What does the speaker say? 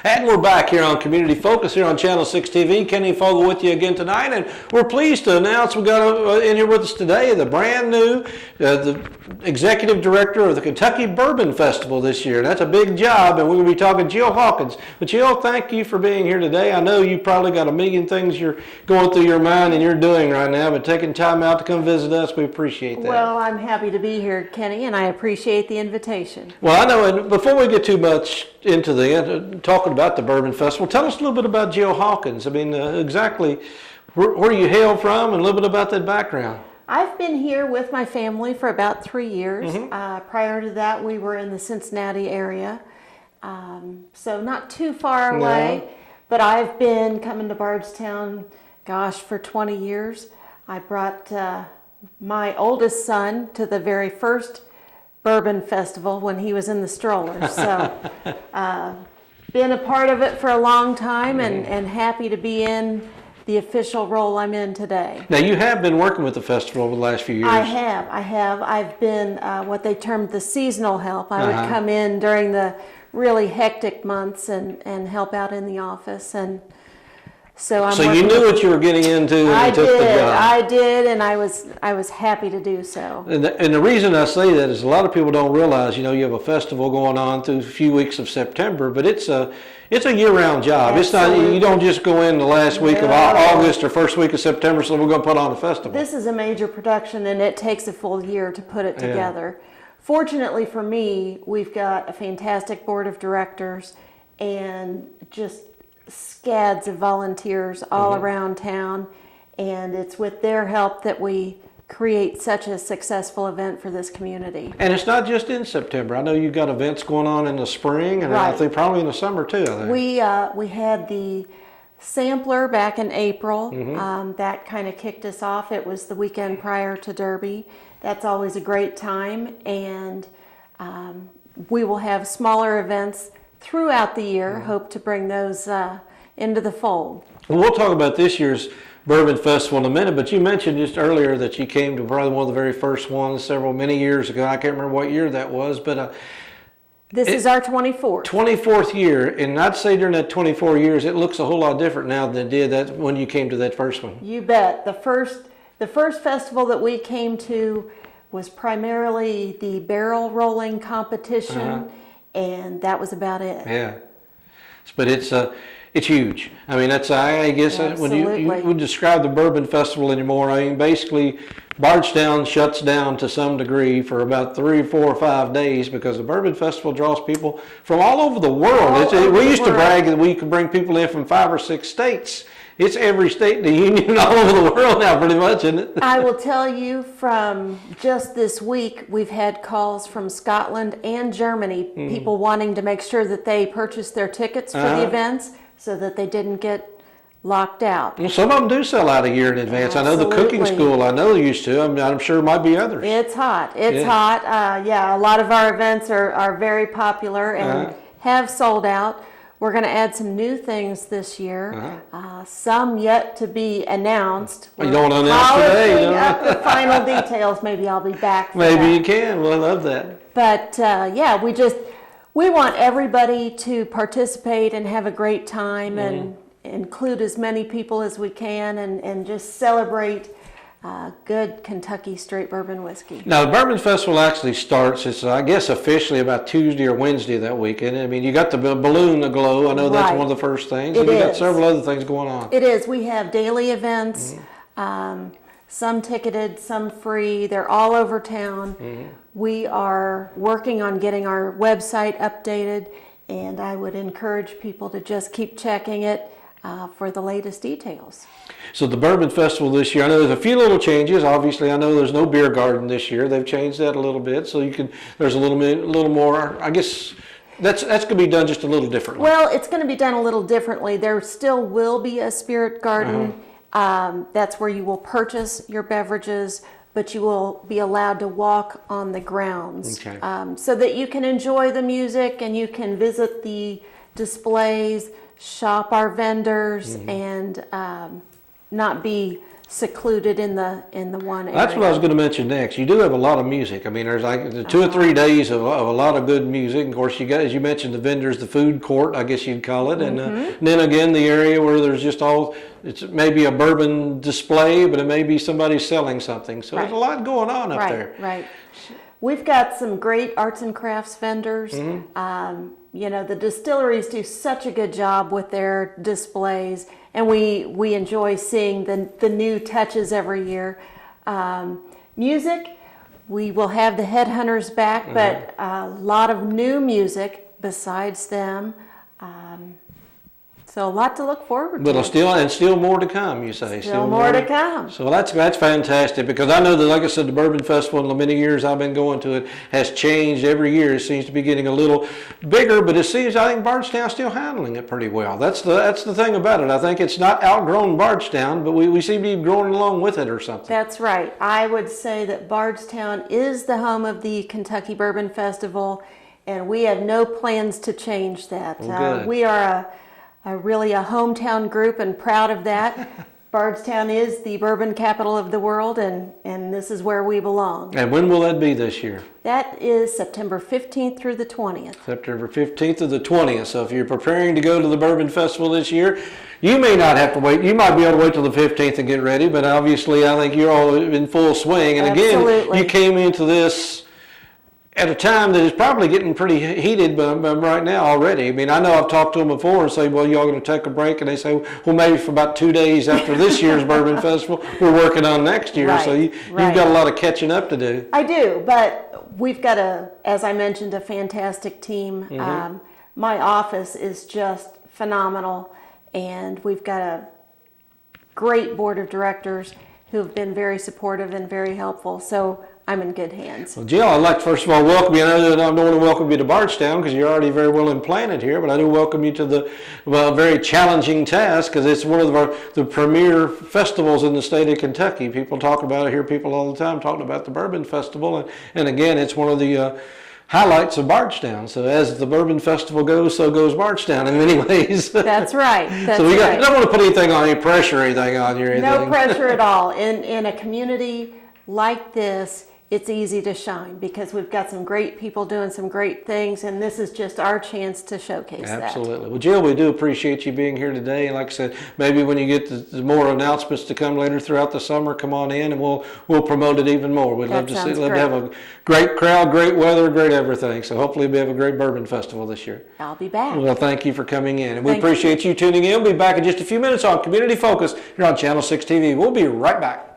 And we're back here on Community Focus here on Channel 6 TV. Kenny Fogel with you again tonight, and we're pleased to announce we've got in here with us today the brand new the executive director of the Kentucky Bourbon Festival this year. That's a big job, and we're going to be talking to Jill Hawkins. But Jill, thank you for being here today. I know you probably got a million things you're going through your mind and you're doing right now, but taking time out to come visit us, we appreciate that. Well, I'm happy to be here, Kenny, and I appreciate the invitation. Well, I know, and before we get too much into talking about the Bourbon Festival, tell us a little bit about Jill Hawkins. I mean, exactly where you hail from and a little bit about that background. I've been here with my family for about 3 years. Prior to that, we were in the Cincinnati area, so not too far away. No. But I've been coming to Bardstown, gosh, for 20 years. I brought my oldest son to the very first Bourbon Festival when he was in the stroller. So been a part of it for a long time and happy to be in the official role I'm in today. Now, you have been working with the festival over the last few years. I have. I've been what they termed the seasonal help. I would come in during the really hectic months and help out in the office. And so you knew what you were getting into and you took the job. I did, and I was happy to do so. And the reason I say that is a lot of people don't realize, you have a festival going on through a few weeks of September, but it's a year-round job. Absolutely. It's not, you don't just go in the last week of August or first week of September, so we're going to put on a festival. This is a major production, and it takes a full year to put it together. Fortunately for me, we've got a fantastic board of directors and just scads of volunteers all around town, and it's with their help that we create such a successful event for this community. And it's not just in September. I know you've got events going on in the spring, and I think probably in the summer too. I think. We had the sampler back in April. That kind of kicked us off. It was the weekend prior to Derby. That's always a great time, and we will have smaller events throughout the year. Hope to bring those into the fold. Well, we'll talk about this year's Bourbon Festival in a minute, but you mentioned just earlier that you came to probably one of the very first ones many years ago. I can't remember what year that was, but this is our 24th. 24th year, and I'd say during that 24 years, it looks a whole lot different now than it did when you came to that first one. You bet. The first festival that we came to was primarily the barrel rolling competition, and that was about it. Yeah, but it's huge. I mean, I guess when you would describe the Bourbon Festival anymore, I mean, basically Bardstown shuts down to some degree for about 3, 4, or 5 days because the Bourbon Festival draws people from all over the world. We used to brag that we could bring people in from 5 or 6 states. It's every state in the union all over the world now, pretty much, isn't it? I will tell you, from just this week, we've had calls from Scotland and Germany, people wanting to make sure that they purchased their tickets for the events so that they didn't get locked out. Well, some of them do sell out a year in advance. Absolutely. I know the cooking school, they used to. I'm sure it might be others. It's hot. It's hot. A lot of our events are very popular and have sold out. We're going to add some new things this year, some yet to be announced. You don't announce today. Up the final details. Maybe I'll be back for Maybe that. you can. Well, I love that. But we want everybody to participate and have a great time and include as many people as we can and just celebrate good Kentucky straight bourbon whiskey. Now, the Bourbon Festival actually starts, it's I guess officially about Tuesday or Wednesday that weekend. I mean, you got the balloon aglow. I know that's one of the first things. And you got several other things going on. It is. We have daily events, some ticketed, some free. They're all over town. We are working on getting our website updated, and I would encourage people to just keep checking it for the latest details. So the Bourbon Festival this year, I know there's a few little changes. Obviously, I know there's no beer garden this year. They've changed that a little bit, so there's a little more. I guess that's going to be done just a little differently. Well, it's going to be done a little differently. There still will be a spirit garden. That's where you will purchase your beverages, but you will be allowed to walk on the grounds, so that you can enjoy the music and you can visit the displays, shop our vendors, and not be secluded in the one area. That's what I was going to mention next. You do have a lot of music. I mean, there's like 2 or 3 days of a lot of good music. Of course, you got, as you mentioned, the vendors, the food court, I guess you'd call it, and then again the area where there's just it's maybe a bourbon display, but it may be somebody selling something. So there's a lot going on up there. Right. We've got some great arts and crafts vendors. You know, the distilleries do such a good job with their displays, and we enjoy seeing the new touches every year. Music, we will have the Headhunters back, but a lot of new music besides them. So a lot to look forward to. But still more to come, you say. Still more to come. So that's fantastic, because I know that, like I said, the Bourbon Festival in the many years I've been going to it has changed every year. It seems to be getting a little bigger, but it seems, I think Bardstown's still handling it pretty well. That's the thing about it. I think it's not outgrown Bardstown, but we seem to be growing along with it or something. That's right. I would say that Bardstown is the home of the Kentucky Bourbon Festival, and we have no plans to change that. Well, good. We are really a hometown group, and proud of that. Bardstown is the bourbon capital of the world, and this is where we belong. And when will that be this year? That is September 15th through the 20th. September 15th to the 20th. So if you're preparing to go to the Bourbon Festival this year, you may not have to wait. You might be able to wait till the 15th and get ready, but obviously I think you're all in full swing. And Absolutely. Again, you came into this at a time that is probably getting pretty heated right now already. I mean, I know I've talked to them before and say, well, y'all going to take a break? And they say, well, maybe for about 2 days after this year's Bourbon Festival, we're working on next year. Right, So you've got a lot of catching up to do. I do, but we've got as I mentioned, a fantastic team. My office is just phenomenal, and we've got a great board of directors who have been very supportive and very helpful. So I'm in good hands. Well, Jill, I'd like to first of all welcome you. I know that I don't want to welcome you to Bardstown because you're already very well implanted here, but I do welcome you to the very challenging task, because it's one of the premier festivals in the state of Kentucky. People talk about it, hear people all the time talking about the Bourbon Festival, and again, it's one of the highlights of Bardstown. So as the Bourbon Festival goes, so goes Bardstown in many ways. That's right. So I don't want to put anything on, any pressure or anything on you or anything. No pressure at all. In a community like this, it's easy to shine because we've got some great people doing some great things, and this is just our chance to showcase that. Absolutely. Well, Jill, we do appreciate you being here today. And like I said, maybe when you get the more announcements to come later throughout the summer, come on in and we'll promote it even more. We'd love to have a great crowd, great weather, great everything. So hopefully we'll have a great Bourbon Festival this year. I'll be back. Well, thank you for coming in. And we appreciate you tuning in. We'll be back in just a few minutes on Community Focus here on Channel 6 TV. We'll be right back.